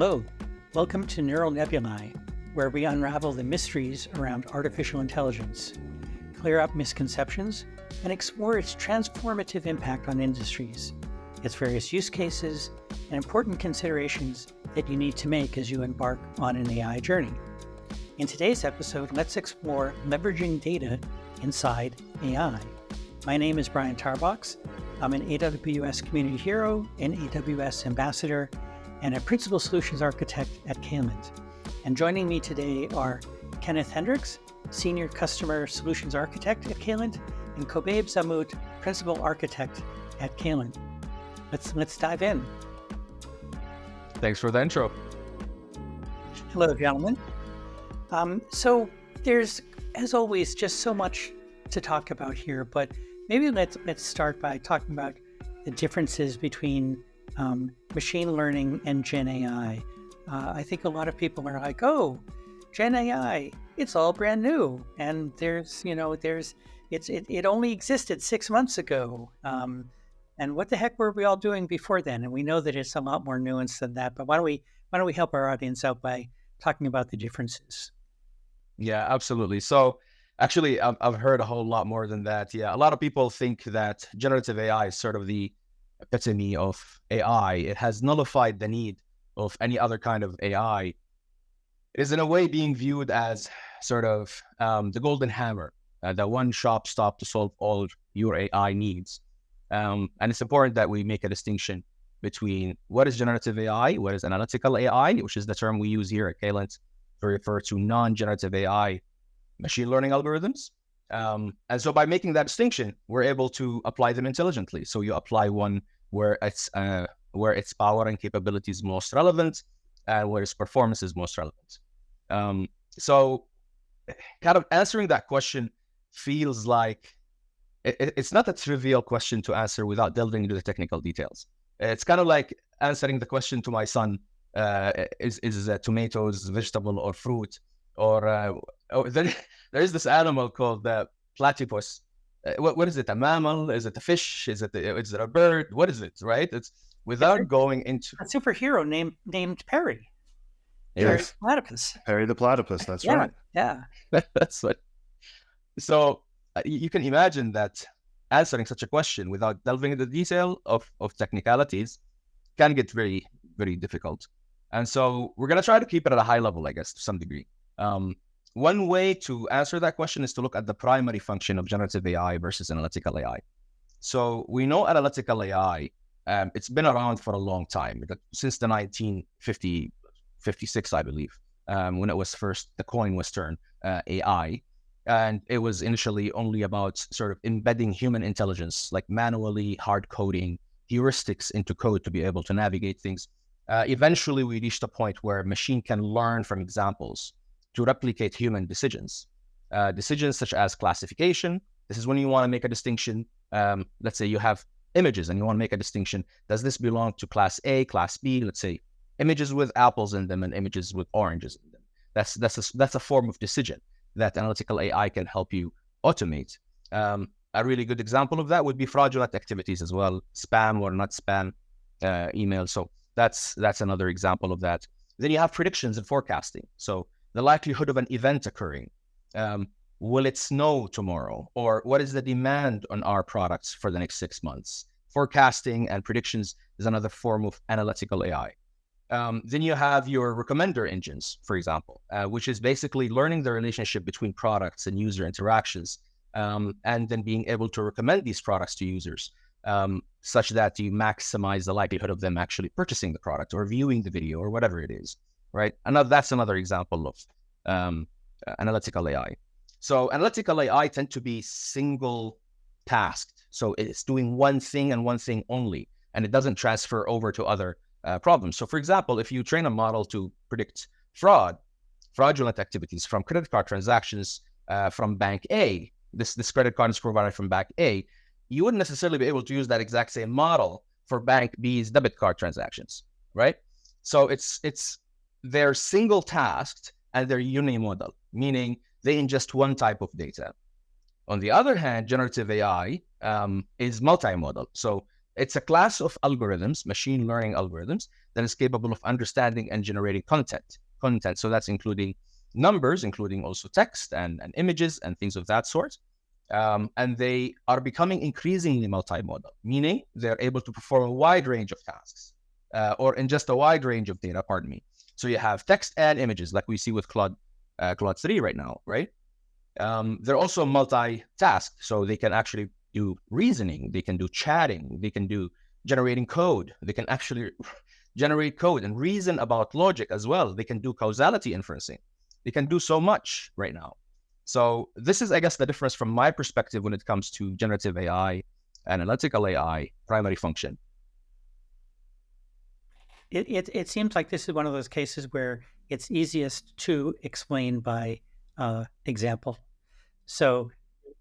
Hello, welcome to Neural Nebulae, where we unravel the mysteries around artificial intelligence, clear up misconceptions, and explore its transformative impact on industries, its various use cases, and important considerations that you need to make as you embark on an AI journey. In today's episode, let's explore leveraging data inside AI. My name is Brian Tarbox. I'm an AWS community hero, an AWS ambassador, and a principal solutions architect at Caylent. And joining me today are Kenneth Henrichs, senior customer solutions architect at Caylent, and Khobaib Zaamout, principal architect at Caylent. Let's dive in. Thanks for the intro. Hello, gentlemen. So there's, as always, just so much to talk about here, but maybe let's start by talking about the differences between machine learning and GenAI. I think a lot of people are like, oh, GenAI, it's all brand new. And it only existed 6 months ago. And what the heck were we all doing before then? And we know that it's a lot more nuanced than that. But why don't we help our audience out by talking about the differences? Yeah, absolutely. So actually, I've heard a whole lot more than that. Yeah, a lot of people think that generative AI is sort of the epitome of AI. It has nullified the need of any other kind of AI. It is in a way being viewed as sort of the golden hammer, the one-stop shop to solve all your AI needs. And it's important that we make a distinction between what is generative AI, what is analytical AI, which is the term we use here at Caylent to refer to non-generative AI machine learning algorithms. And so by making that distinction, we're able to apply them intelligently. So you apply one where its power and capability is most relevant and where its performance is most relevant. So kind of answering that question feels like it's not a trivial question to answer without delving into the technical details. It's kind of like answering the question to my son, is tomatoes vegetable or fruit? Or there is this animal called the platypus. What is it? A mammal? Is it a fish? Is it a bird? What is it? Right? It's without going into a superhero named Perry. Yes. Perry the platypus. Perry the platypus. That's Yeah, right. Yeah. That's what. So you can imagine that answering such a question without delving into the detail of technicalities can get very, very difficult. And so we're going to try to keep it at a high level, I guess, to some degree. One way to answer that question is to look at the primary function of generative AI versus analytical AI. So we know analytical AI, it's been around for a long time, since the 1956, I believe, when it was first, the coin was turned AI. And it was initially only about sort of embedding human intelligence, like manually hard coding heuristics into code to be able to navigate things. Eventually, we reached a point where machine can learn from examples to replicate human decisions. Decisions such as classification. This is when you want to make a distinction. Let's say you have images and you want to make a distinction. Does this belong to class A, class B? Let's say images with apples in them and images with oranges in them. That's a form of decision that analytical AI can help you automate. A really good example of that would be fraudulent activities as well, spam or not spam email. So that's another example of that. Then you have predictions and forecasting. So the likelihood of an event occurring. Will it snow tomorrow? Or what is the demand on our products for the next 6 months? Forecasting and predictions is another form of analytical AI. Then you have your recommender engines, for example, which is basically learning the relationship between products and user interactions, and then being able to recommend these products to users, such that you maximize the likelihood of them actually purchasing the product or viewing the video or whatever it is, right? That's another example of analytical AI. So analytical AI tend to be single tasked. So it's doing one thing and one thing only, and it doesn't transfer over to other problems. So for example, if you train a model to predict fraudulent activities from credit card transactions from bank A, this credit card is provided from bank A, you wouldn't necessarily be able to use that exact same model for bank B's debit card transactions, right? So they're single tasked and they're unimodal, meaning they ingest one type of data. On the other hand, generative AI is multimodal. So it's a class of algorithms, machine learning algorithms, that is capable of understanding and generating content. So that's including numbers, including also text and images and things of that sort. And they are becoming increasingly multimodal, meaning they're able to perform a wide range of tasks or ingest a wide range of data, pardon me. So you have text and images like we see with Claude 3 right now, right? They're also multitask, so they can actually do reasoning, they can do chatting, they can do generating code, they can actually generate code and reason about logic as well. They can do causality inferencing. They can do so much right now. So this is, I guess, the difference from my perspective when it comes to generative AI, analytical AI, primary function. It seems like this is one of those cases where it's easiest to explain by example. So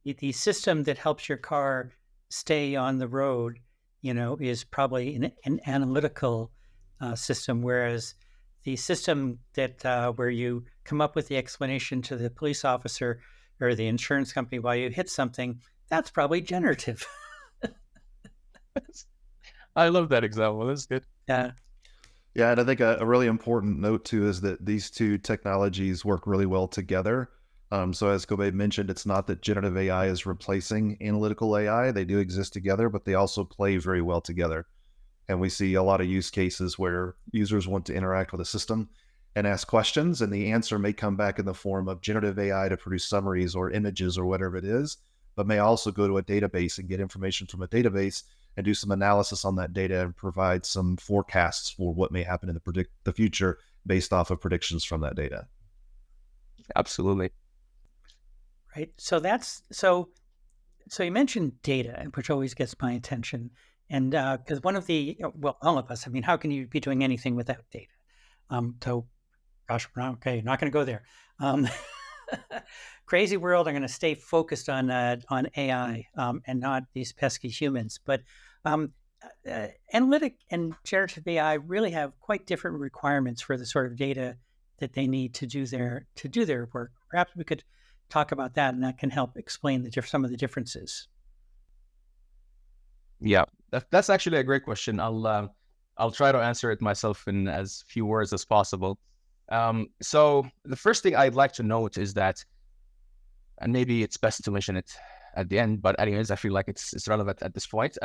the system that helps your car stay on the road, is probably an analytical system, whereas the system that where you come up with the explanation to the police officer or the insurance company while you hit something, that's probably generative. I love that example. That's good. Yeah. Yeah, and I think a really important note too is that these two technologies work really well together. So as Khobaib mentioned, it's not that generative AI is replacing analytical AI. They do exist together, but they also play very well together. And we see a lot of use cases where users want to interact with a system and ask questions, and the answer may come back in the form of generative AI to produce summaries or images or whatever it is, but may also go to a database and get information from a database and do some analysis on that data and provide some forecasts for what may happen in the future based off of predictions from that data. Absolutely. Right. So so you mentioned data, which always gets my attention. And because one of the, all of us, I mean, how can you be doing anything without data? So, gosh, not going to go there. Crazy world. I'm going to stay focused on AI and not these pesky humans. But analytic and generative AI really have quite different requirements for the sort of data that they need to do their work. Perhaps we could talk about that, and that can help explain some of the differences. Yeah, that's actually a great question. I'll try to answer it myself in as few words as possible. So the first thing I'd like to note is that, and maybe it's best to mention it at the end, but anyways, I feel like it's relevant at this point.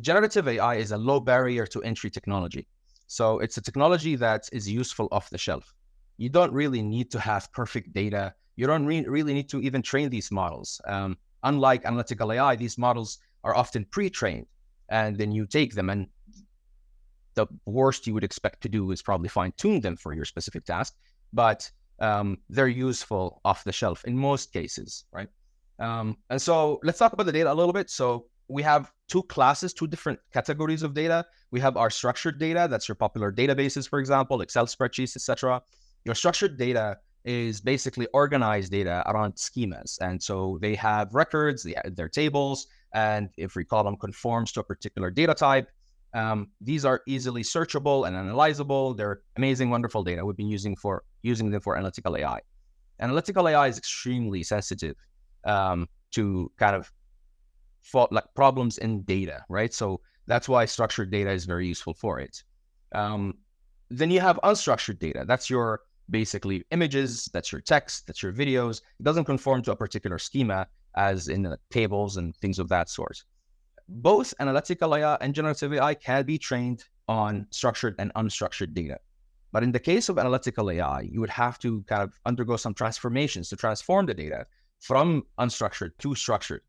Generative AI is a low barrier to entry technology. So it's a technology that is useful off the shelf. You don't really need to have perfect data. You don't really need to even train these models. Unlike analytical AI, these models are often pre-trained, and then you take them, and the worst you would expect to do is probably fine-tune them for your specific task, but they're useful off the shelf in most cases, right? And so let's talk about the data a little bit. So we have two different categories of data. We have our structured data, that's your popular databases, for example, Excel spreadsheets, etc. Your structured data is basically organized data around schemas. And so they have records, they're tables, and if we call them conforms to a particular data type, these are easily searchable and analyzable. They're amazing, wonderful data. We've been using them for analytical AI. Analytical AI is extremely sensitive to kind of problems in data, right? So that's why structured data is very useful for it. Then you have unstructured data. That's your basically images, that's your text, that's your videos. It doesn't conform to a particular schema as in tables and things of that sort. Both analytical AI and generative AI can be trained on structured and unstructured data. But in the case of analytical AI, you would have to kind of undergo some transformations to transform the data from unstructured to structured.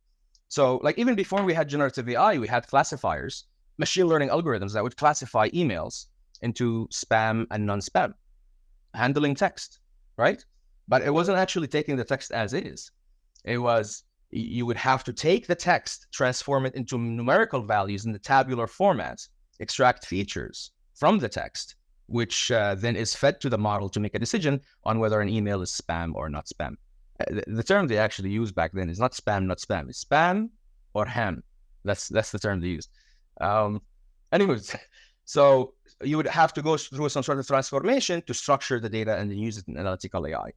So like even before we had generative AI, we had classifiers, machine learning algorithms that would classify emails into spam and non-spam, handling text, right? But it wasn't actually taking the text as is. It was, you would have to take the text, transform it into numerical values in the tabular format, extract features from the text, which then is fed to the model to make a decision on whether an email is spam or not spam. The term they actually used back then is not spam, not spam. It's spam or ham. That's the term they used. Anyways, so you would have to go through some sort of transformation to structure the data and then use it in analytical AI.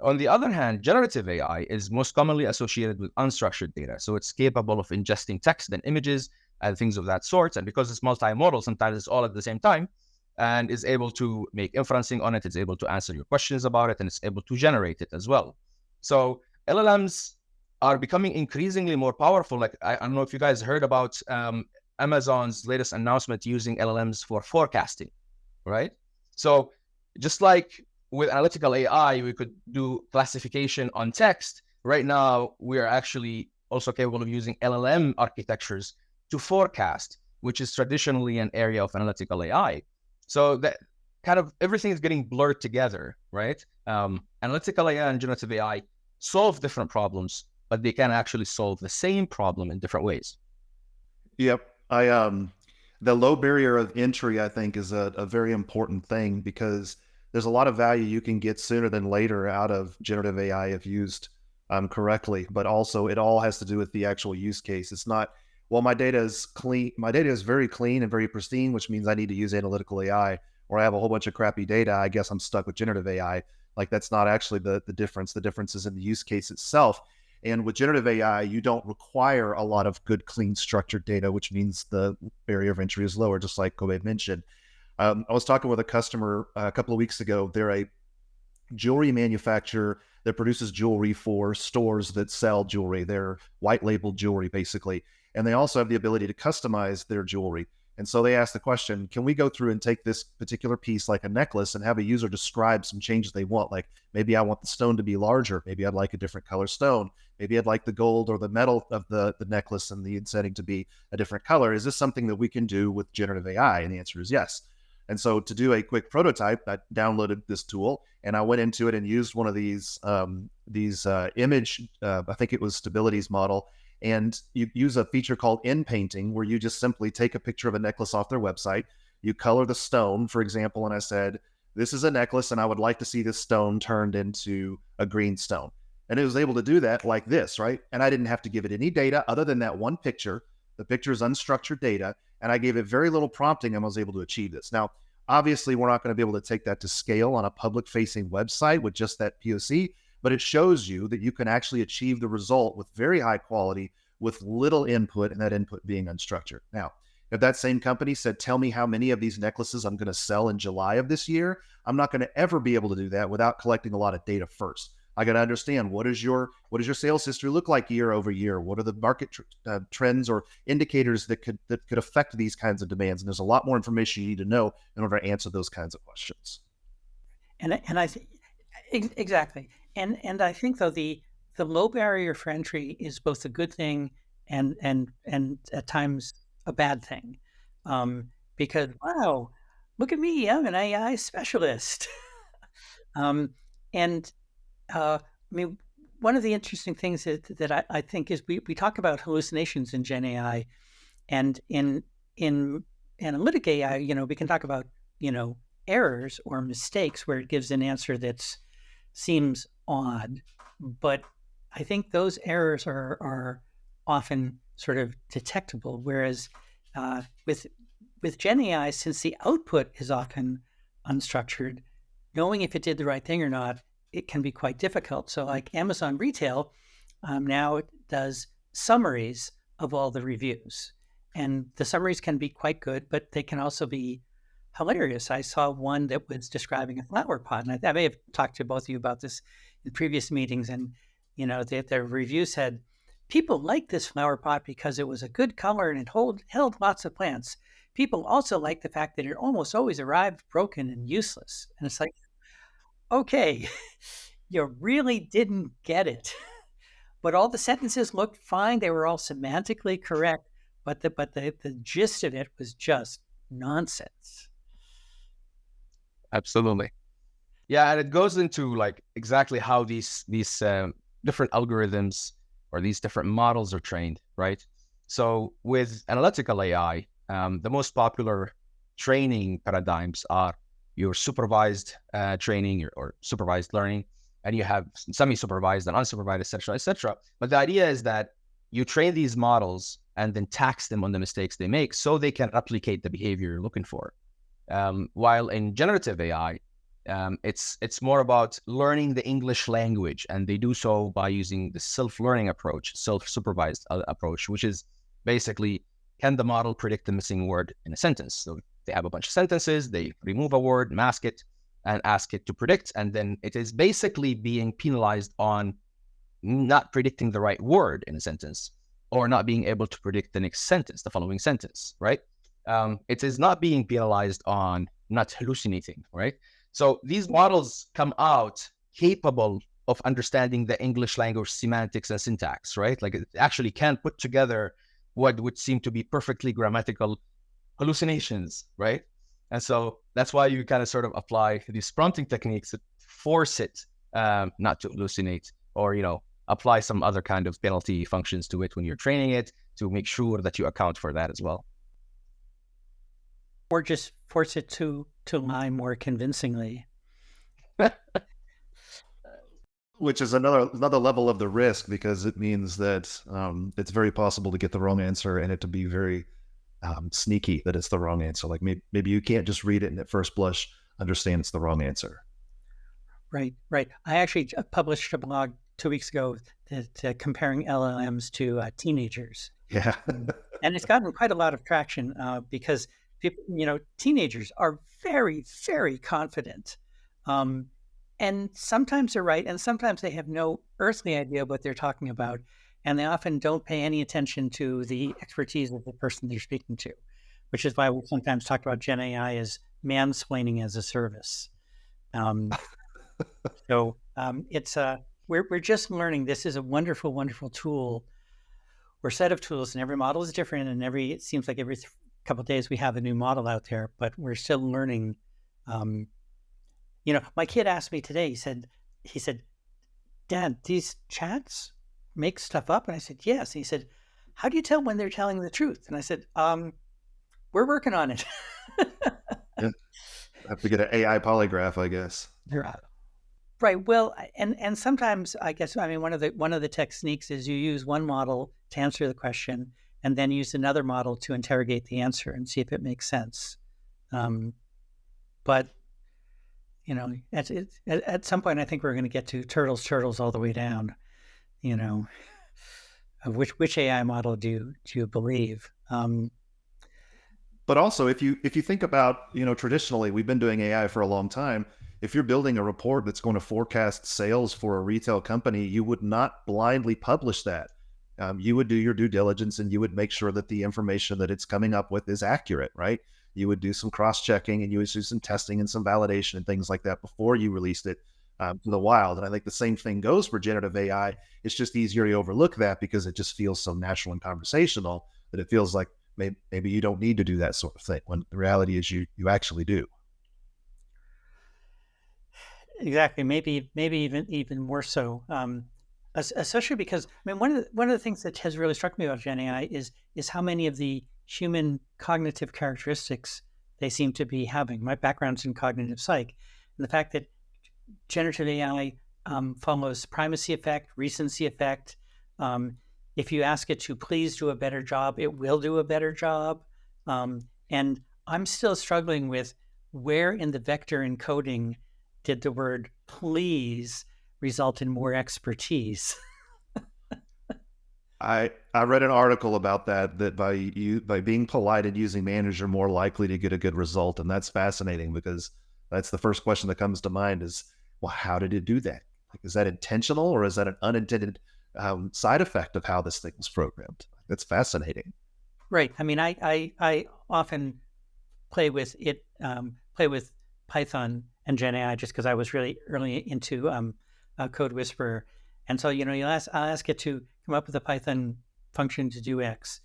On the other hand, generative AI is most commonly associated with unstructured data. So it's capable of ingesting text and images and things of that sort. And because it's multimodal, sometimes it's all at the same time, and is able to make inferencing on it. It's able to answer your questions about it, and it's able to generate it as well. So LLMs are becoming increasingly more powerful. Like, I don't know if you guys heard about Amazon's latest announcement using LLMs for forecasting, right? So just like with analytical AI, we could do classification on text. Right now, we are actually also capable of using LLM architectures to forecast, which is traditionally an area of analytical AI. So that kind of everything is getting blurred together, right? Analytical AI and generative AI solve different problems, but they can actually solve the same problem in different ways. Yep. The low barrier of entry, I think, is a very important thing, because there's a lot of value you can get sooner than later out of generative AI if used correctly. But also, it all has to do with the actual use case. It's not, well, my data is clean. My data is very clean and very pristine, which means I need to use analytical AI, or I have a whole bunch of crappy data. I guess I'm stuck with generative AI. Like, that's not actually the difference. The difference is in the use case itself. And with generative AI, you don't require a lot of good, clean, structured data, which means the barrier of entry is lower, just like Khobaib mentioned. I was talking with a customer a couple of weeks ago. They're a jewelry manufacturer that produces jewelry for stores that sell jewelry. They're white labeled jewelry, basically. And they also have the ability to customize their jewelry. And so they asked the question, can we go through and take this particular piece, like a necklace, and have a user describe some changes they want? Like, maybe I want the stone to be larger. Maybe I'd like a different color stone. Maybe I'd like the gold or the metal of the necklace and the setting to be a different color. Is this something that we can do with generative AI? And the answer is yes. And so to do a quick prototype, I downloaded this tool and I went into it and used one of these image, I think it was Stability's model. And you use a feature called in-painting, where you just simply take a picture of a necklace off their website. You color the stone, for example, and I said, this is a necklace and I would like to see this stone turned into a green stone. And it was able to do that like this, right? And I didn't have to give it any data other than that one picture. The picture is unstructured data. And I gave it very little prompting and was able to achieve this. Now, obviously, we're not going to be able to take that to scale on a public-facing website with just that POC, but it shows you that you can actually achieve the result with very high quality with little input, and that input being unstructured. Now, if that same company said, tell me how many of these necklaces I'm going to sell in July of this year, I'm not going to ever be able to do that without collecting a lot of data first. I got to understand, what does your sales history look like year over year? What are the market trends or indicators that could affect these kinds of demands? And there's a lot more information you need to know in order to answer those kinds of questions. And I think exactly. And I think, though, the low barrier for entry is both a good thing and at times a bad thing, because, wow, look at me, I'm an AI specialist. I mean, one of the interesting things that I think is we talk about hallucinations in Gen AI, and in analytic AI, we can talk about, errors or mistakes where it gives an answer that seems odd, but I think those errors are often sort of detectable. Whereas with Gen AI, since the output is often unstructured, knowing if it did the right thing or not, it can be quite difficult. So like Amazon Retail now it does summaries of all the reviews. And the summaries can be quite good, but they can also be hilarious. I saw one that was describing a flower pot, and I may have talked to both of you about this in previous meetings. And, the review said, people like this flower pot because it was a good color and it held lots of plants. People also like the fact that it almost always arrived broken and useless. And it's like, okay, you really didn't get it. But all the sentences looked fine. They were all semantically correct, but the gist of it was just nonsense. Absolutely. Yeah, and it goes into like exactly how these different algorithms or these different models are trained, right? So with analytical AI, the most popular training paradigms are your supervised training or supervised learning, and you have semi-supervised and unsupervised, et cetera. But the idea is that you train these models and then tax them on the mistakes they make so they can replicate the behavior you're looking for. While in generative AI, it's more about learning the English language, and they do so by using the self-learning approach, self-supervised approach, which is basically can the model predict the missing word in a sentence? So they have a bunch of sentences, they remove a word, mask it, and ask it to predict. And then it is basically being penalized on not predicting the right word in a sentence, or not being able to predict the next sentence, the following sentence, right? It is not being penalized on not hallucinating, right? So these models come out capable of understanding the English language semantics and syntax, right? Like it actually can put together what would seem to be perfectly grammatical hallucinations, right? And so that's why you kind of sort of apply these prompting techniques that force it not to hallucinate, or, apply some other kind of penalty functions to it when you're training it to make sure that you account for that as well. Or just force it to lie more convincingly. Which is another level of the risk, because it means that it's very possible to get the wrong answer and it to be very sneaky that it's the wrong answer. Like maybe you can't just read it and at first blush understand it's the wrong answer. Right. I actually published a blog 2 weeks ago that comparing LLMs to teenagers. Yeah. And it's gotten quite a lot of traction because people, teenagers are very, very confident. And sometimes they're right, and sometimes they have no earthly idea what they're talking about, and they often don't pay any attention to the expertise of the person they're speaking to, which is why we sometimes talk about GenAI as mansplaining as a service. So it's we're just learning. This is a wonderful, wonderful tool or set of tools, and every model is different, and it seems like every couple of days we have a new model out there, but we're still learning. My kid asked me today, he said, Dad, these chats make stuff up? And I said, yes. And he said, how do you tell when they're telling the truth? And I said, we're working on it. Yeah. Have to get an AI polygraph, I guess. Right. Well, and sometimes I guess, one of the techniques is you use one model to answer the question and then use another model to interrogate the answer and see if it makes sense. But at some point, I think we're going to get to turtles all the way down. Of which AI model do you believe? But also, if you think about, traditionally we've been doing AI for a long time. If you're building a report that's going to forecast sales for a retail company, you would not blindly publish that. You would do your due diligence and you would make sure that the information that it's coming up with is accurate, right? You would do some cross-checking and you would do some testing and some validation and things like that before you released it to the wild. And I think the same thing goes for generative AI. It's just easier to overlook that because it just feels so natural and conversational that it feels like maybe you don't need to do that sort of thing, when the reality is you actually do. Exactly. Maybe even more so. Especially because one of the things that has really struck me about GenAI is how many of the human cognitive characteristics they seem to be having. My background's in cognitive psych, and the fact that generative AI follows primacy effect, recency effect. If you ask it to please do a better job, it will do a better job. And I'm still struggling with where in the vector encoding did the word please result in more expertise. I read an article about that by being polite and using manners, you're more likely to get a good result. And that's fascinating, because that's the first question that comes to mind is, well, how did it do that? Like, is that intentional, or is that an unintended side effect of how this thing was programmed? That's fascinating. Right. I often play with Python and GenAI just because I was really early into Code Whisperer. And so, I'll ask it to come up with a Python function to do X.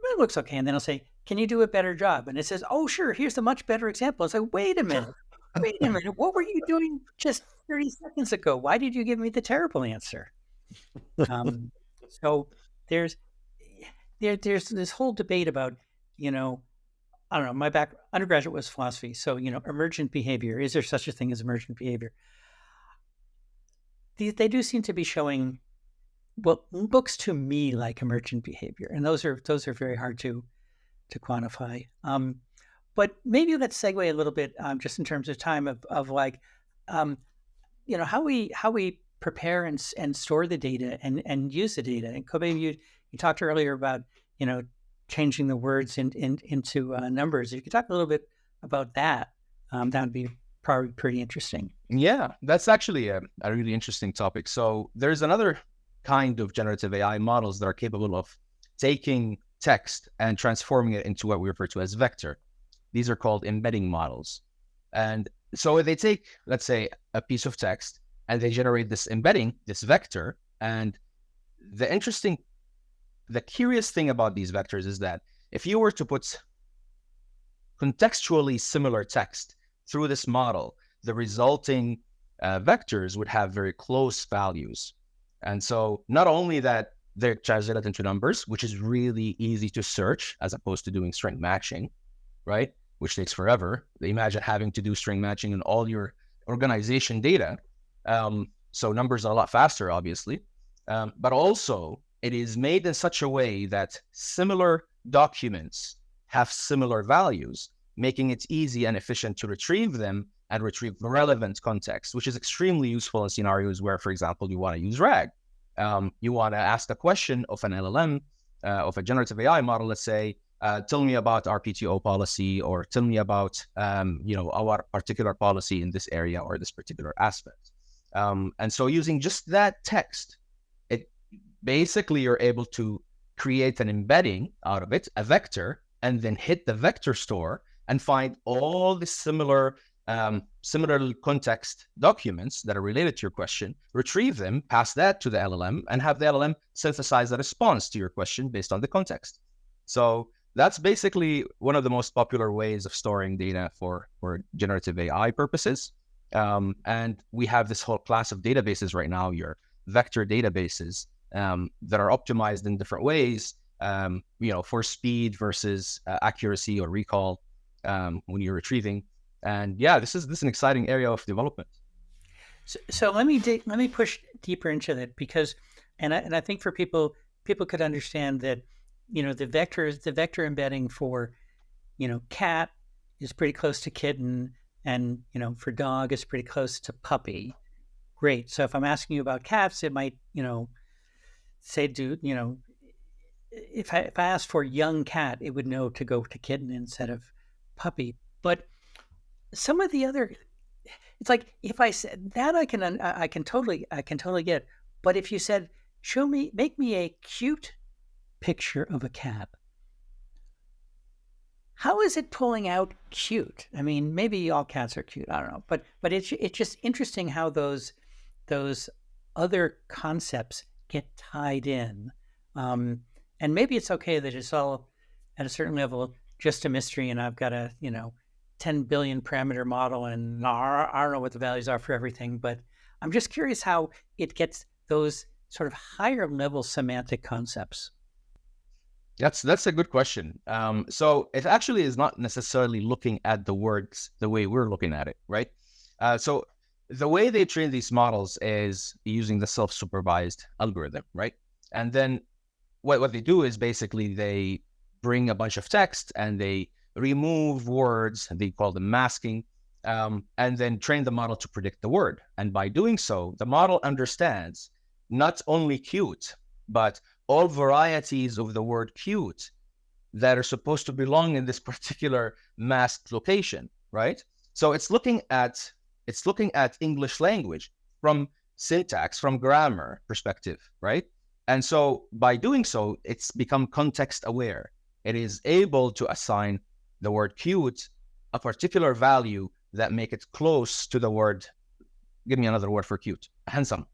It looks okay. And then I'll say, can you do a better job? And it says, oh, sure, here's a much better example. It's like, wait a minute. What were you doing just 30 seconds ago? Why did you give me the terrible answer? So there's this whole debate about, I don't know, my undergraduate was philosophy. So, emergent behavior. Is there such a thing as emergent behavior? They do seem to be showing what looks to me like emergent behavior. And those are very hard to quantify. But maybe let's segue a little bit just in terms of time of like, how we prepare and store the data and use the data. And Khobaib, you talked earlier about, changing the words into numbers. If you could talk a little bit about that, that would be probably pretty interesting. Yeah, that's actually a really interesting topic. So there's another kind of generative AI models that are capable of taking text and transforming it into what we refer to as vector. These are called embedding models. And so they take, let's say, a piece of text and they generate this embedding, this vector. And the curious thing about these vectors is that if you were to put contextually similar text through this model, the resulting vectors would have very close values. And so not only that they're translated into numbers, which is really easy to search as opposed to doing string matching, right? Which takes forever. Imagine having to do string matching in all your organization data. So numbers are a lot faster, obviously. But also it is made in such a way that similar documents have similar values, making it easy and efficient to retrieve them and retrieve relevant context, which is extremely useful in scenarios where, for example, you want to use RAG. You want to ask the question of an LLM, of a generative AI model, let's say, tell me about our PTO policy, or tell me about our particular policy in this area or this particular aspect. And so using just that text, it basically you're able to create an embedding out of it, a vector, and then hit the vector store and find all the similar context documents that are related to your question, retrieve them, pass that to the LLM, and have the LLM synthesize a response to your question based on the context. So that's basically one of the most popular ways of storing data for generative AI purposes. And we have this whole class of databases right now, your vector databases, that are optimized in different ways, for speed versus accuracy or recall when you're retrieving. And yeah, this is an exciting area of development. So let me push deeper into that, because, and I think for people could understand that, the vector embedding for, cat is pretty close to kitten, and for dog is pretty close to puppy. Great. So if I'm asking you about cats, it might, say if I asked for young cat, it would know to go to kitten instead of puppy. But some of the other, it's like, if I said that, I can totally get. But if you said, make me a cute picture of a cat, how is it pulling out cute? I mean, maybe all cats are cute. I don't know, but it's just interesting how those other concepts get tied in, and maybe it's okay that it's all at a certain level just a mystery, and I've got a 10 billion parameter model, and I don't know what the values are for everything, but I'm just curious how it gets those sort of higher level semantic concepts. That's a good question. So it actually is not necessarily looking at the words the way we're looking at it, right? So the way they train these models is using the self-supervised algorithm, right? And then what they do is basically they bring a bunch of text and they remove words, and they call them masking, and then train the model to predict the word. And by doing so, the model understands not only cute, but all varieties of the word cute that are supposed to belong in this particular masked location, right? So it's looking at English language from syntax, from grammar perspective, right? And so by doing so, it's become context aware. It is able to assign the word cute a particular value that make it close to the word, give me another word for cute, handsome,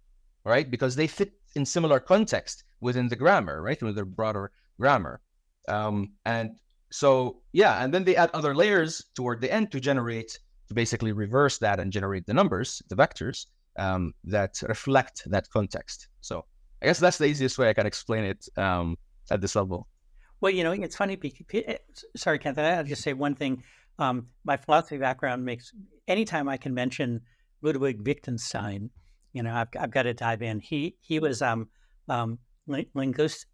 right? Because they fit in similar context within the grammar, right? With the broader grammar. And so, yeah, and then they add other layers toward the end to basically reverse that and generate the numbers, the vectors, that reflect that context. So I guess that's the easiest way I can explain it at this level. Well, it's funny. Sorry, Kenneth, I'll just say one thing. My philosophy background makes, anytime I can mention Ludwig Wittgenstein, I've got to dive in. He was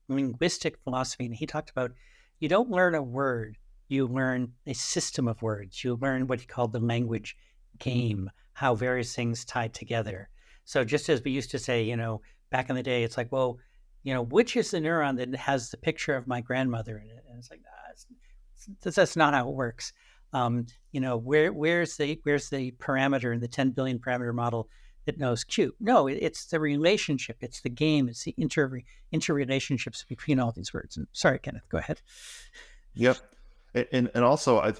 linguistic philosophy, and he talked about, you don't learn a word, you learn a system of words. You learn what he called the language game, how various things tie together. So just as we used to say, back in the day, it's like, well, which is the neuron that has the picture of my grandmother in it? And it's like, that's not how it works. Where's the parameter in the 10 billion parameter model that knows Q? No, it's the relationship. It's the game. It's the interrelationships between all these words. And sorry, Kenneth, go ahead. Yep. And also, I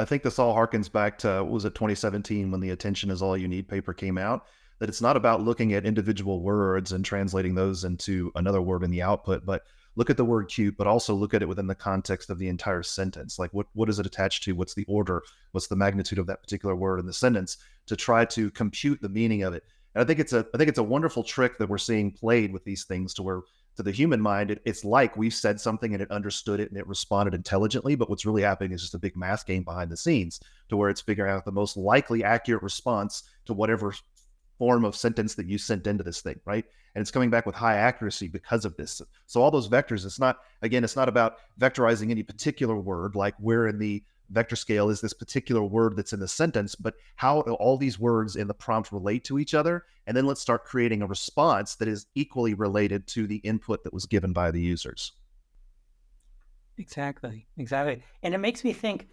think this all harkens back to, what was it, 2017, when the Attention is All You Need paper came out, that it's not about looking at individual words and translating those into another word in the output, but look at the word cute, but also look at it within the context of the entire sentence. Like what is it attached to? What's the order? What's the magnitude of that particular word in the sentence, to try to compute the meaning of it? And I think it's a wonderful trick that we're seeing played with these things, to where, to the human mind, it's like we've said something and it understood it and it responded intelligently, but what's really happening is just a big math game behind the scenes, to where it's figuring out the most likely accurate response to whatever form of sentence that you sent into this thing, right? And it's coming back with high accuracy because of this. So all those vectors, it's not about vectorizing any particular word, like where in the vector scale is this particular word that's in the sentence, but how do all these words in the prompt relate to each other? And then let's start creating a response that is equally related to the input that was given by the users. Exactly. And it makes me think,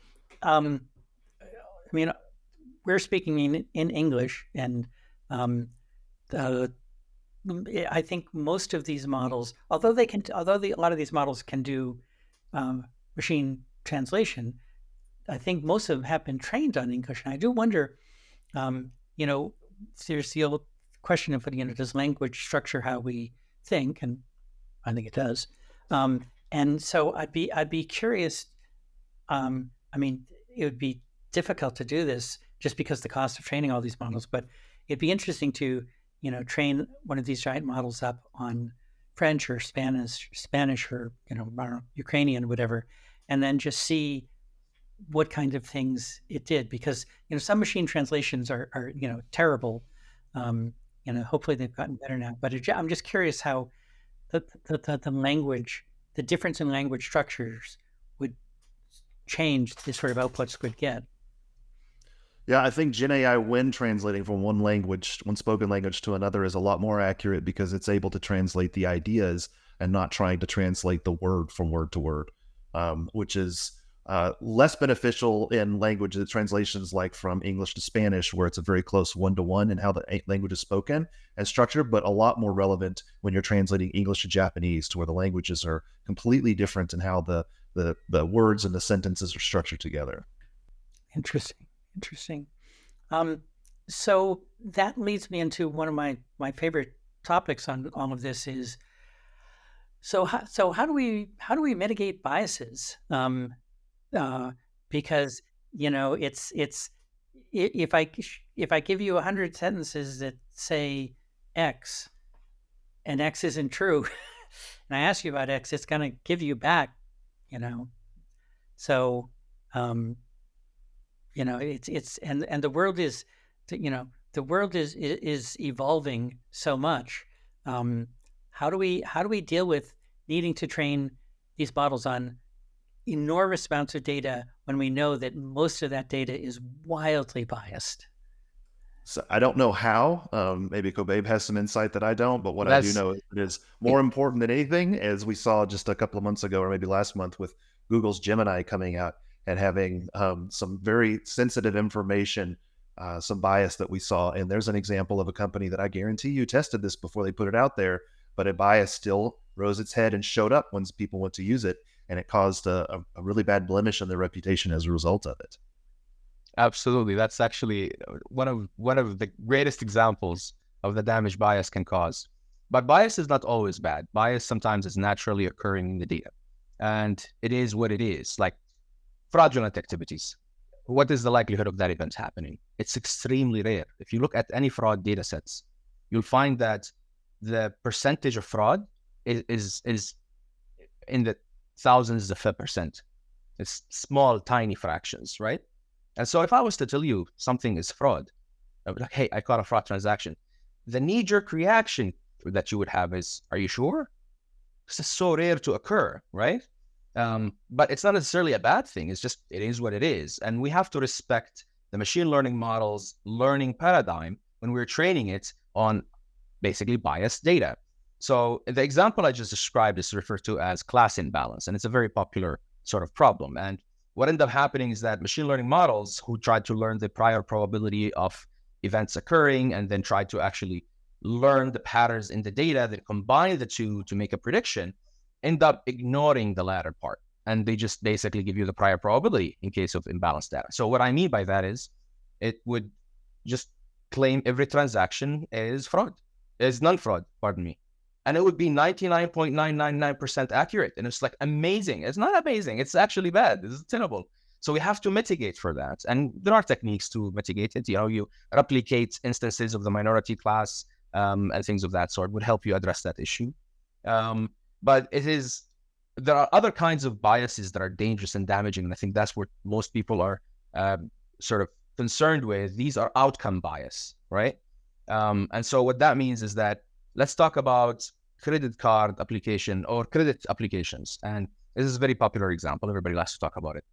we're speaking in English, and I think most of these models, although a lot of these models can do machine translation, I think most of them have been trained on English. And I do wonder, there's the old question of, does language structure how we think? And I think it does. And so I'd be curious. It would be difficult to do this just because the cost of training all these models, but it'd be interesting to, train one of these giant models up on French or Spanish or, Ukrainian, whatever, and then just see what kind of things it did. Because, some machine translations are terrible. Hopefully they've gotten better now, but I'm just curious how the language, the difference in language structures would change the sort of outputs we'd get. Yeah, I think GenAI, when translating from one spoken language to another, is a lot more accurate because it's able to translate the ideas and not trying to translate the word from word to word, which is less beneficial in language translations like from English to Spanish, where it's a very close one-to-one in how the language is spoken and structured, but a lot more relevant when you're translating English to Japanese, to where the languages are completely different in how the words and the sentences are structured together. Interesting. So that leads me into one of my favorite topics on all of this is, so how do we mitigate biases? Because it's if I give you 100 sentences that say X and X isn't true, and I ask you about X, it's going to give you back, so it's and the world is, is evolving so much. How do we deal with needing to train these models on enormous amounts of data when we know that most of that data is wildly biased? So I don't know how. Maybe Khobaib has some insight that I don't, but what I do know is it is more important than anything, as we saw just a couple of months ago, or maybe last month, with Google's Gemini coming out and having some very sensitive information, some bias that we saw. And there's an example of a company that I guarantee you tested this before they put it out there, but a bias still rose its head and showed up when people went to use it, and it caused a really bad blemish on their reputation as a result of it. Absolutely. That's actually one of the greatest examples of the damage bias can cause. But bias is not always bad. Bias sometimes is naturally occurring in the data. And it is what it is. Like fraudulent activities. What is the likelihood of that event happening? It's extremely rare. If you look at any fraud data sets, you'll find that the percentage of fraud is in the thousands of %. It's small, tiny fractions, right? And so if I was to tell you something is fraud, I would be like, hey, I caught a fraud transaction. The knee-jerk reaction that you would have is, are you sure? This is so rare to occur, right? But it's not necessarily a bad thing. It's just, it is what it is. And we have to respect the machine learning model's learning paradigm when we're training it on basically biased data. So the example I just described is referred to as class imbalance, and it's a very popular sort of problem. And what ended up happening is that machine learning models who tried to learn the prior probability of events occurring and then tried to actually learn the patterns in the data that combine the two to make a prediction end up ignoring the latter part. And they just basically give you the prior probability in case of imbalanced data. So what I mean by that is it would just claim every transaction is non-fraud, pardon me. And it would be 99.999% accurate. And it's like amazing. It's not amazing. It's actually bad. It's terrible. So we have to mitigate for that. And there are techniques to mitigate it. You replicate instances of the minority class and things of that sort would help you address that issue. But there are other kinds of biases that are dangerous and damaging. And I think that's what most people are sort of concerned with. These are outcome bias, right? And so what that means is that let's talk about credit card application or credit applications. And this is a very popular example. Everybody likes to talk about it.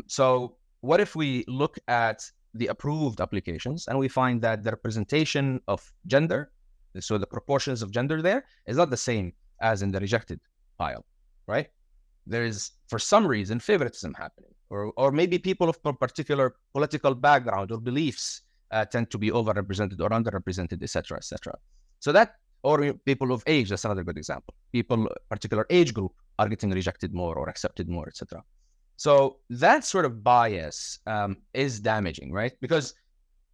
So what if we look at the approved applications and we find that the representation of gender, so the proportions of gender there, is not the same as in the rejected pile, right? There is, for some reason, favoritism happening, or maybe people of particular political background or beliefs tend to be overrepresented or underrepresented, etc., etc. So that, or people of age, that's another good example. People, particular age group, are getting rejected more or accepted more, etc. So that sort of bias is damaging, right? Because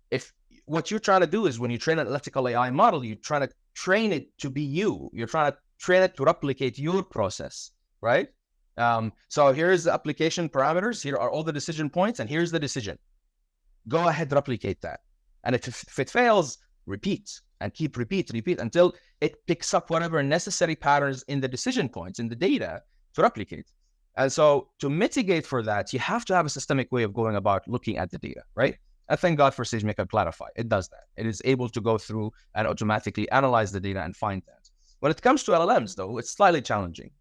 if what you're trying to do is when you train an analytical AI model, you're trying to train it to be you. You're trying to train it to replicate your process, right? So here's the application parameters. Here are all the decision points, and here's the decision. Go ahead, replicate that. And if it fails, repeat and repeat until it picks up whatever necessary patterns in the decision points in the data to replicate. And so to mitigate for that, you have to have a systemic way of going about looking at the data, right? And thank God for SageMaker Clarify. It does that. It is able to go through and automatically analyze the data and find that. When it comes to LLMs, though, it's slightly challenging.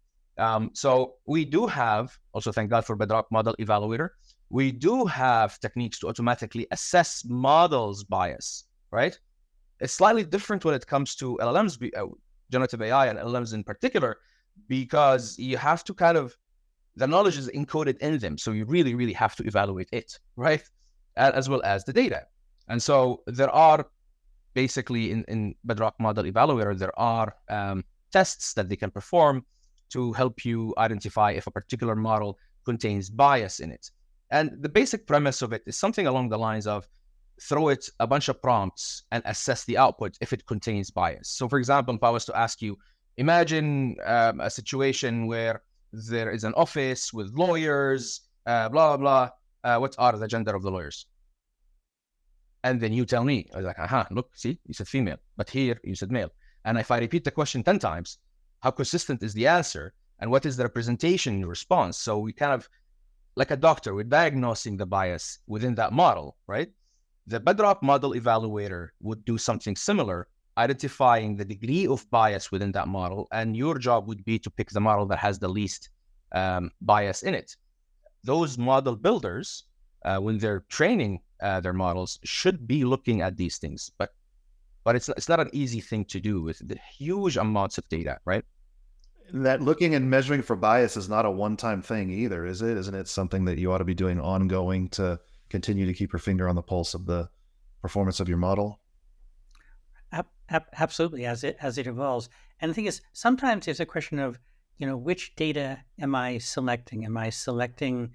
So we do have, also thank God for Bedrock Model Evaluator, we do have techniques to automatically assess models' bias, right? It's slightly different when it comes to LLMs, generative AI and LLMs in particular, because you have to the knowledge is encoded in them. So you really, really have to evaluate it, right? As well as the data. And so there are basically in Bedrock Model Evaluator, there are tests that they can perform to help you identify if a particular model contains bias in it. And the basic premise of it is something along the lines of throw it a bunch of prompts and assess the output if it contains bias. So for example, if I was to ask you, imagine a situation where there is an office with lawyers, blah, blah, what are the gender of the lawyers? And then you tell me, I was like, look, see, you said female, but here you said male. And if I repeat the question 10 times, how consistent is the answer? And what is the representation in your response? So we like a doctor, we're diagnosing the bias within that model, right? The Bedrock Model Evaluator would do something similar, identifying the degree of bias within that model. And your job would be to pick the model that has the least bias in it. Those model builders, when they're training their models, should be looking at these things. But it's not an easy thing to do with the huge amounts of data, right? That looking and measuring for bias is not a one-time thing either, is it? Isn't it something that you ought to be doing ongoing to continue to keep your finger on the pulse of the performance of your model? Absolutely, as it evolves. And the thing is, sometimes it's a question of, which data am I selecting? Am I selecting,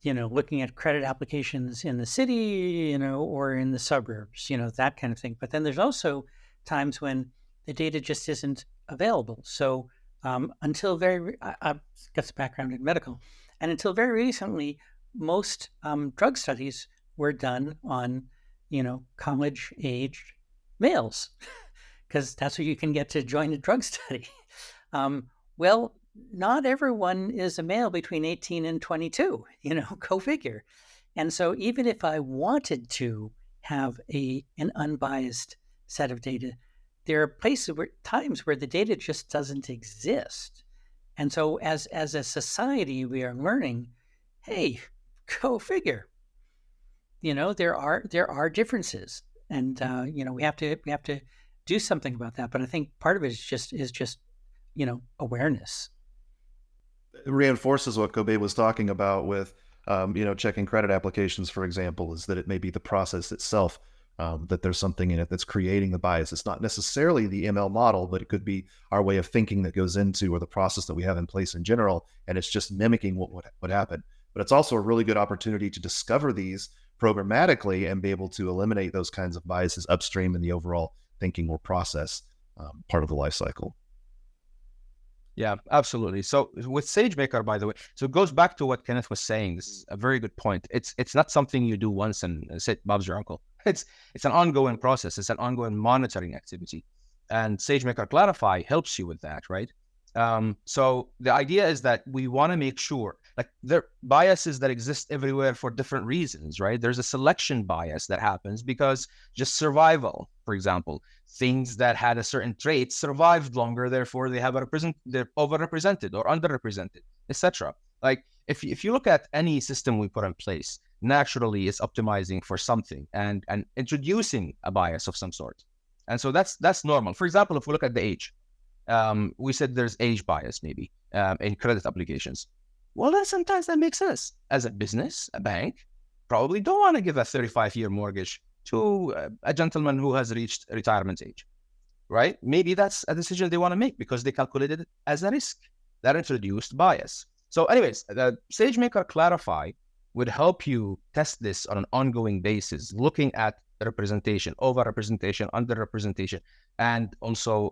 looking at credit applications in the city, or in the suburbs, that kind of thing. But then there's also times when the data just isn't available. So until I've got some background in medical, and until very recently, most drug studies were done on, college-aged males, because that's what you can get to join a drug study. Well, not everyone is a male between 18 and 22, go figure. And so even if I wanted to have an unbiased set of data, there are times where the data just doesn't exist. And so as a society, we are learning, hey, go figure. There are differences, and we have to do something about that. But I think part of it is just awareness. It reinforces what Khobaib was talking about with, checking credit applications, for example, is that it may be the process itself, that there's something in it that's creating the bias. It's not necessarily the ML model, but it could be our way of thinking that goes into, or the process that we have in place in general, and it's just mimicking what happened. But it's also a really good opportunity to discover these programmatically and be able to eliminate those kinds of biases upstream in the overall thinking or process part of the life cycle. Yeah, absolutely. So with SageMaker, by the way, so it goes back to what Kenneth was saying. This is a very good point. It's not something you do once and say Bob's your uncle. It's an ongoing process. It's an ongoing monitoring activity, and SageMaker Clarify helps you with that, right? So the idea is that we want to make sure, like, there are biases that exist everywhere for different reasons, right? There's a selection bias that happens because just survival, for example. Things that had a certain trait survived longer, therefore they're overrepresented or underrepresented, etc. Like if you look at any system we put in place, naturally it's optimizing for something and introducing a bias of some sort. And so that's normal. For example, if we look at the age, we said there's age bias maybe in credit applications. Well, then sometimes that makes sense. As a business, a bank probably don't want to give a 35-year mortgage to a gentleman who has reached retirement age, right? Maybe that's a decision they want to make because they calculated it as a risk. That introduced bias. So anyways, the SageMaker Clarify would help you test this on an ongoing basis, looking at representation, overrepresentation, underrepresentation, and also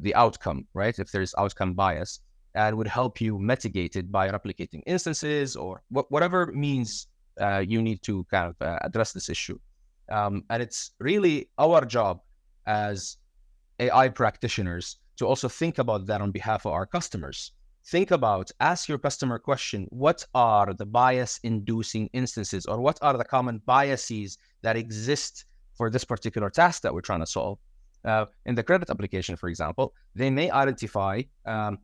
the outcome, right? If there's outcome bias, and would help you mitigate it by replicating instances or whatever means you need to kind of address this issue. And it's really our job as AI practitioners to also think about that on behalf of our customers. Ask your customer question, what are the bias-inducing instances, or what are the common biases that exist for this particular task that we're trying to solve? In the credit application, for example, they may identify,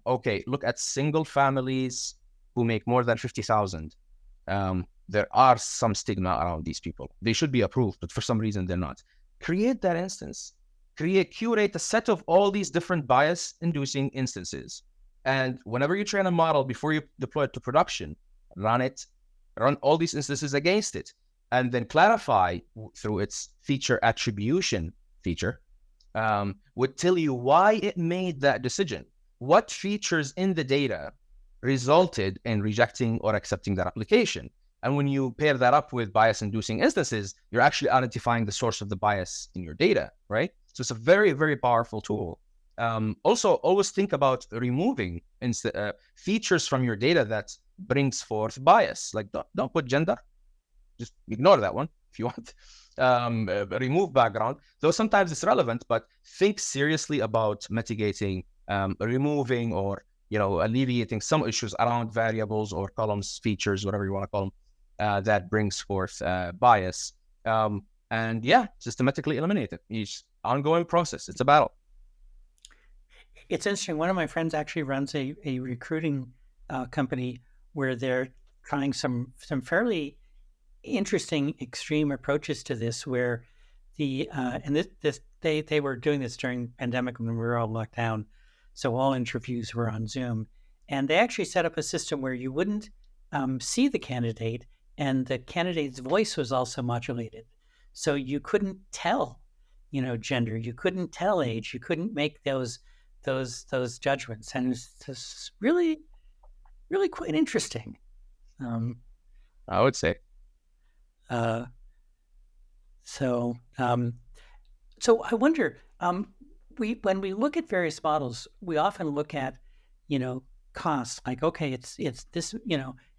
look at single families who make more than 50,000. There are some stigma around these people. They should be approved, but for some reason they're not. Create that instance. Curate a set of all these different bias-inducing instances. And whenever you train a model, before you deploy it to production, run all these instances against it, and then Clarify through its feature attribution feature would tell you why it made that decision. What features in the data resulted in rejecting or accepting that application? And when you pair that up with bias-inducing instances, you're actually identifying the source of the bias in your data, right? So it's a very, very powerful tool. Also, always think about removing features from your data that brings forth bias. Like don't put gender, just ignore that one if you want. Remove background, though sometimes it's relevant, but think seriously about mitigating, removing, or alleviating some issues around variables or columns, features, whatever you want to call them, that brings forth bias. And systematically eliminate it. Each ongoing process. It's a battle. It's interesting. One of my friends actually runs a recruiting company where they're trying some fairly interesting extreme approaches to this, where they were doing this during the pandemic when we were all locked down, so all interviews were on Zoom, and they actually set up a system where you wouldn't see the candidate, and the candidate's voice was also modulated, so you couldn't tell gender, you couldn't tell age, you couldn't make those judgments, and it's just really quite interesting. I would say. So I wonder, when we look at various models, we often look at, costs, like, okay, it's this,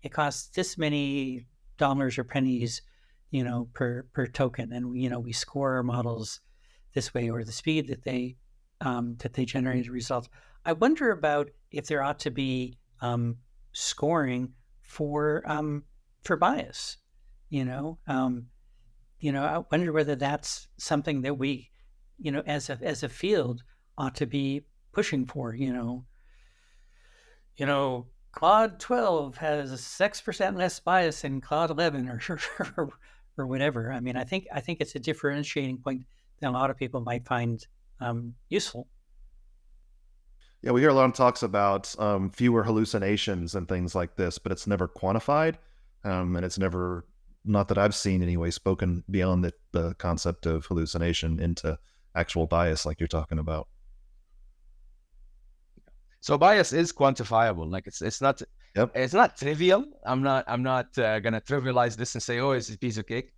it costs this many dollars or pennies, per token. And, we score our models this way, or the speed that they generate results. I wonder about if there ought to be, scoring for bias. I wonder whether that's something that we, as a field, ought to be pushing for. Claude 12 has 6% less bias than Claude 11, or whatever. I mean, I think it's a differentiating point that a lot of people might find useful. Yeah, we hear a lot of talks about fewer hallucinations and things like this, but it's never quantified. And it's never, not that I've seen anyway, spoken beyond the concept of hallucination into actual bias like you're talking about. So bias is quantifiable. Like it's not Yep. it's not trivial. I'm not gonna trivialize this and say, oh, it's a piece of cake.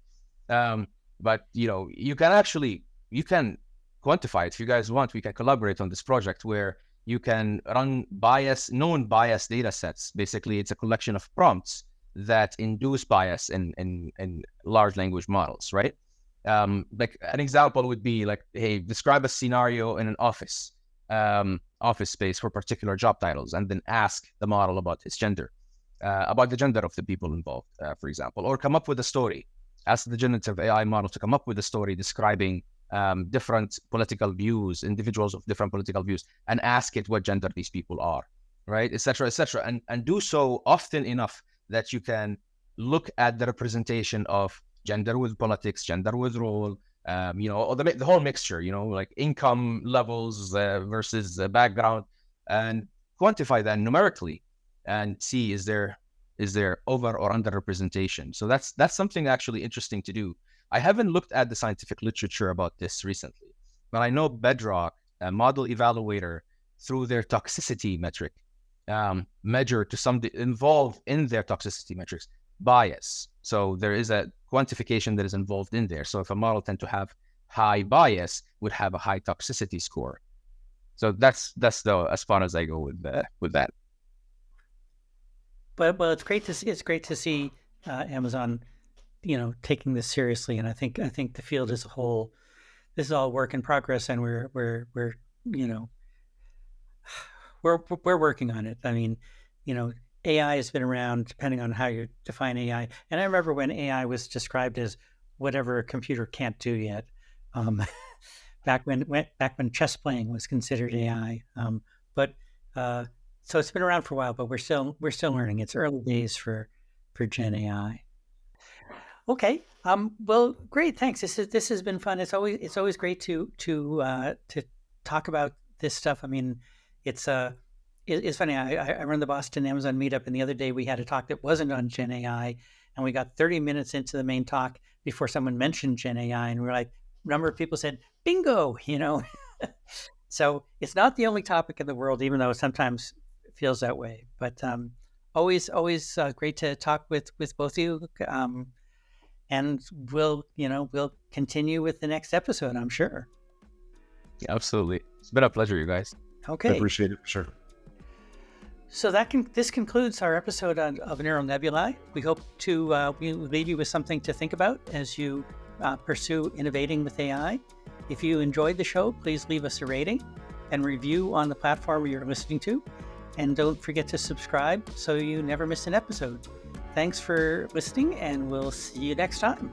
But you can quantify it. If you guys want, we can collaborate on this project where you can run known bias data sets. Basically, it's a collection of prompts that induce bias in large language models, right? Like an example would be like, hey, describe a scenario in an office space for particular job titles, and then ask the model about its gender, about the gender of the people involved, for example, or come up with a story. Ask the generative AI model to come up with a story describing different political views, individuals of different political views, and ask it what gender these people are, right, etc., and do so often enough that you can look at the representation of gender with politics, gender with role, or the whole mixture, like income levels versus background, and quantify that numerically and see is there over or under representation. So that's something actually interesting to do. I haven't looked at the scientific literature about this recently, but I know Bedrock, a model evaluator, through their toxicity metric, measure to some involved in their toxicity metrics bias. So there is a quantification that is involved in there. So if a model tend to have high bias, would have a high toxicity score. So that's as far as I go with that. But it's great to see. It's great to see Amazon, taking this seriously. And I think the field as a whole, this is all work in progress, and we're working on it. I mean, AI has been around depending on how you define AI. And I remember when AI was described as whatever a computer can't do yet. Back when chess playing was considered AI. So it's been around for a while, but we're still learning. It's early days for Gen AI. Okay. Well, great. Thanks. This has been fun. It's always great to talk about this stuff. I mean, it's funny. I run the Boston Amazon meetup, and the other day we had a talk that wasn't on Gen AI, and we got 30 minutes into the main talk before someone mentioned Gen AI, and we were like, a number of people said, bingo, So it's not the only topic in the world, even though it sometimes feels that way. But always great to talk with both of you. And we'll continue with the next episode, I'm sure. Yeah, absolutely. It's been a pleasure, you guys. Okay. I appreciate it, for sure. So this concludes our episode of Neural Nebulae. We hope to leave you with something to think about as you pursue innovating with AI. If you enjoyed the show, please leave us a rating and review on the platform you're listening to. And don't forget to subscribe so you never miss an episode. Thanks for listening, and we'll see you next time.